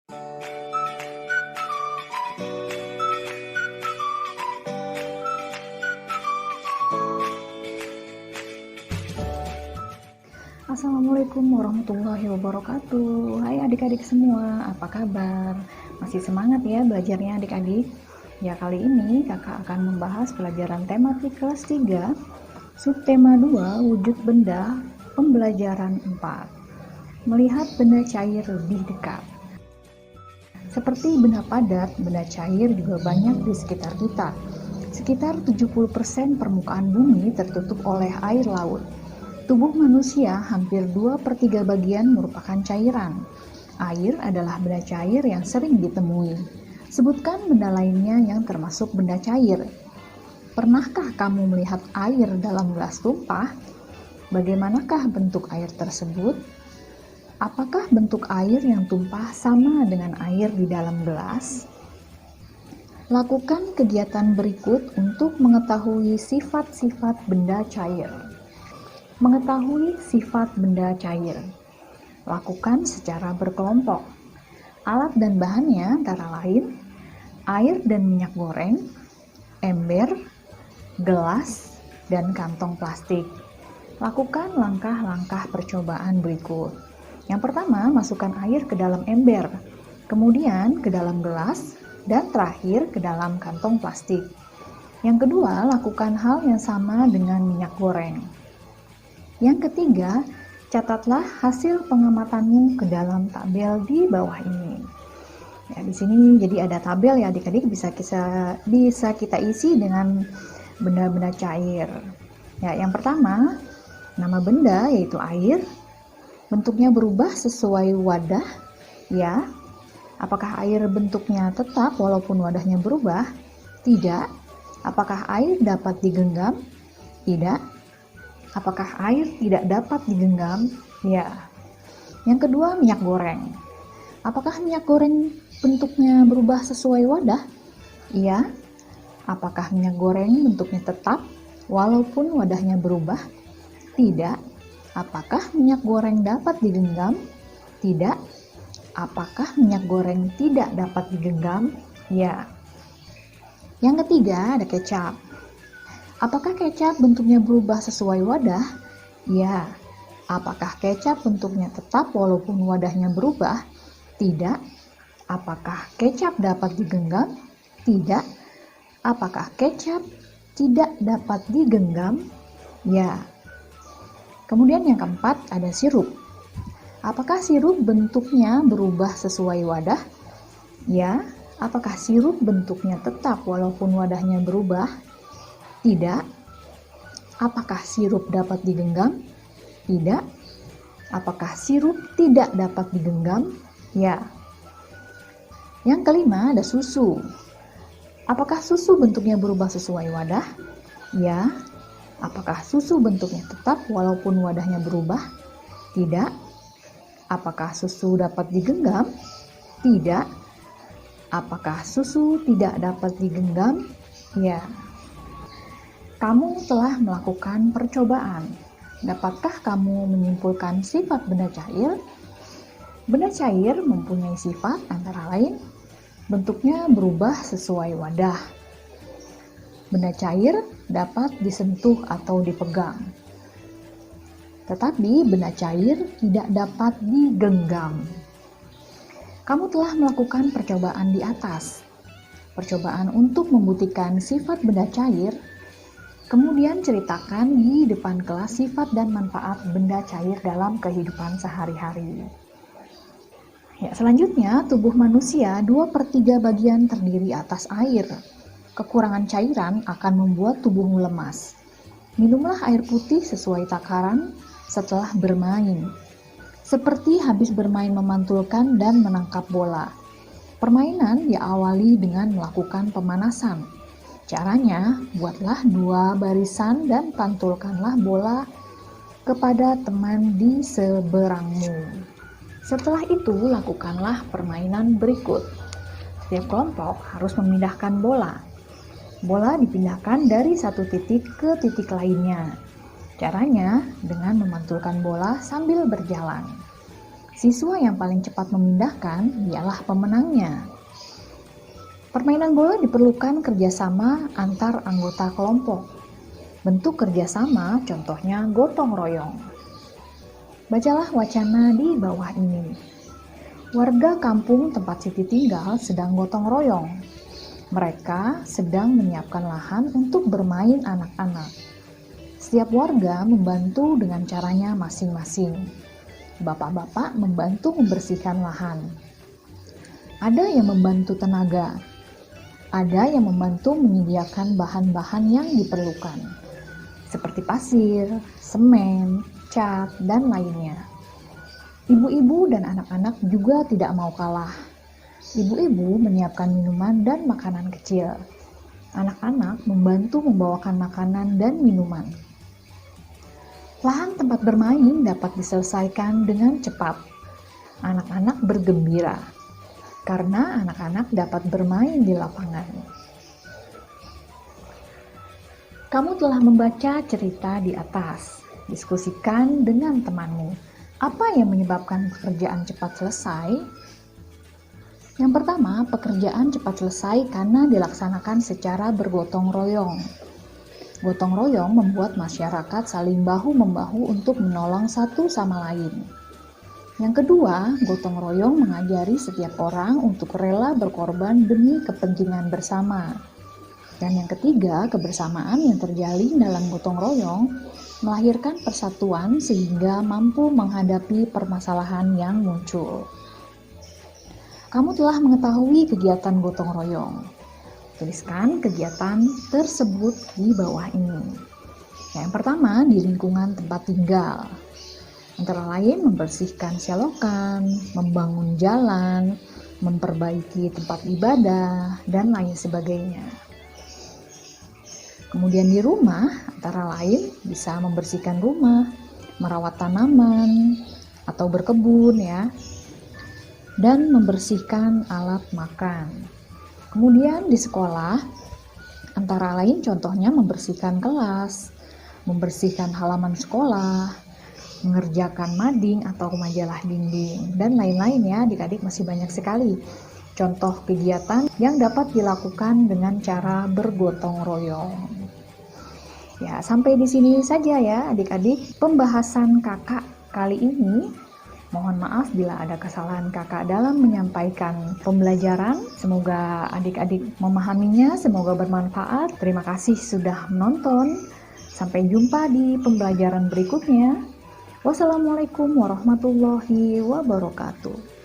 Assalamualaikum warahmatullahi wabarakatuh. Hai adik-adik semua, apa kabar? Masih semangat ya belajarnya adik-adik? Ya, kali ini kakak akan membahas pelajaran tematik kelas 3, subtema 2, wujud benda, pembelajaran 4. Melihat benda cair lebih dekat. Seperti benda padat, benda cair juga banyak di sekitar kita. Sekitar 70% permukaan bumi tertutup oleh air laut. Tubuh manusia hampir 2/3 bagian merupakan cairan. Air adalah benda cair yang sering ditemui. Sebutkan benda lainnya yang termasuk benda cair. Pernahkah kamu melihat air dalam gelas tumpah? Bagaimanakah bentuk air tersebut? Apakah bentuk air yang tumpah sama dengan air di dalam gelas? Lakukan kegiatan berikut untuk mengetahui sifat-sifat benda cair. Mengetahui sifat benda cair. Lakukan secara berkelompok. Alat dan bahannya antara lain air dan minyak goreng, ember, gelas, dan kantong plastik. Lakukan langkah-langkah percobaan berikut. Yang pertama, masukkan air ke dalam ember, kemudian ke dalam gelas, dan terakhir ke dalam kantong plastik. Yang kedua, lakukan hal yang sama dengan minyak goreng. Yang ketiga, catatlah hasil pengamatanmu ke dalam tabel di bawah ini. Ya, di sini jadi ada tabel ya adik-adik, bisa kita isi dengan benda-benda cair. Ya, yang pertama, nama benda yaitu air. Bentuknya berubah sesuai wadah. Ya, apakah air bentuknya tetap walaupun wadahnya berubah? Tidak. Apakah air dapat digenggam? Tidak. Apakah air tidak dapat digenggam? Ya. Yang kedua, minyak goreng. Apakah minyak goreng bentuknya berubah sesuai wadah? Iya. Apakah minyak goreng bentuknya tetap walaupun wadahnya berubah? Tidak. Apakah minyak goreng dapat digenggam? Tidak. Apakah minyak goreng tidak dapat digenggam? Ya. Yang ketiga, ada kecap. Apakah kecap bentuknya berubah sesuai wadah? Ya. Apakah kecap bentuknya tetap walaupun wadahnya berubah? Tidak. Apakah kecap dapat digenggam? Tidak. Apakah kecap tidak dapat digenggam? Ya. Kemudian yang keempat ada sirup. Apakah sirup bentuknya berubah sesuai wadah? Ya. Apakah sirup bentuknya tetap walaupun wadahnya berubah? Tidak. Apakah sirup dapat digenggam? Tidak. Apakah sirup tidak dapat digenggam? Ya. Yang kelima ada susu. Apakah susu bentuknya berubah sesuai wadah? Ya. Apakah susu bentuknya tetap walaupun wadahnya berubah? Tidak. Apakah susu dapat digenggam? Tidak. Apakah susu tidak dapat digenggam? Ya. Kamu telah melakukan percobaan. Dapatkah kamu menyimpulkan sifat benda cair? Benda cair mempunyai sifat antara lain bentuknya berubah sesuai wadah. Benda cair dapat disentuh atau dipegang. Tetapi benda cair tidak dapat digenggam. Kamu telah melakukan percobaan di atas. Percobaan untuk membuktikan sifat benda cair. Kemudian ceritakan di depan kelas sifat dan manfaat benda cair dalam kehidupan sehari-hari. Ya, selanjutnya, tubuh manusia 2/3 bagian terdiri atas air. Kekurangan cairan akan membuat tubuhmu lemas. Minumlah air putih sesuai takaran setelah bermain. Seperti habis bermain memantulkan dan menangkap bola. Permainan diawali dengan melakukan pemanasan. Caranya, buatlah 2 barisan dan pantulkanlah bola kepada teman di seberangmu. Setelah itu, lakukanlah permainan berikut. Setiap kelompok harus memindahkan bola. Bola dipindahkan dari satu titik ke titik lainnya. Caranya dengan memantulkan bola sambil berjalan. Siswa yang paling cepat memindahkan ialah pemenangnya. Permainan bola diperlukan kerjasama antar anggota kelompok. Bentuk kerjasama contohnya gotong royong. Bacalah wacana di bawah ini. Warga kampung tempat Siti tinggal sedang gotong royong. Mereka sedang menyiapkan lahan untuk bermain anak-anak. Setiap warga membantu dengan caranya masing-masing. Bapak-bapak membantu membersihkan lahan. Ada yang membantu tenaga. Ada yang membantu menyediakan bahan-bahan yang diperlukan, seperti pasir, semen, cat, dan lainnya. Ibu-ibu dan anak-anak juga tidak mau kalah. Ibu-ibu menyiapkan minuman dan makanan kecil. Anak-anak membantu membawakan makanan dan minuman. Lahan tempat bermain dapat diselesaikan dengan cepat. Anak-anak bergembira karena anak-anak dapat bermain di lapangan. Kamu telah membaca cerita di atas. Diskusikan dengan temanmu. Apa yang menyebabkan pekerjaan cepat selesai? Yang pertama, pekerjaan cepat selesai karena dilaksanakan secara bergotong royong. Gotong royong membuat masyarakat saling bahu-membahu untuk menolong satu sama lain. Yang kedua, gotong royong mengajari setiap orang untuk rela berkorban demi kepentingan bersama. Dan yang ketiga, kebersamaan yang terjalin dalam gotong royong melahirkan persatuan sehingga mampu menghadapi permasalahan yang muncul. Kamu telah mengetahui kegiatan gotong royong. Tuliskan kegiatan tersebut di bawah ini. Yang pertama, di lingkungan tempat tinggal. Antara lain membersihkan selokan, membangun jalan, memperbaiki tempat ibadah, dan lain sebagainya. Kemudian di rumah, antara lain bisa membersihkan rumah, merawat tanaman, atau berkebun ya, dan membersihkan alat makan. Kemudian di sekolah, antara lain contohnya membersihkan kelas, membersihkan halaman sekolah, mengerjakan mading atau majalah dinding, dan lain-lain ya adik-adik, masih banyak sekali contoh kegiatan yang dapat dilakukan dengan cara bergotong royong. Ya, sampai di sini saja ya adik-adik pembahasan kakak kali ini. Mohon maaf bila ada kesalahan kakak dalam menyampaikan pembelajaran. Semoga adik-adik memahaminya, semoga bermanfaat. Terima kasih sudah menonton. Sampai jumpa di pembelajaran berikutnya. Wassalamualaikum warahmatullahi wabarakatuh.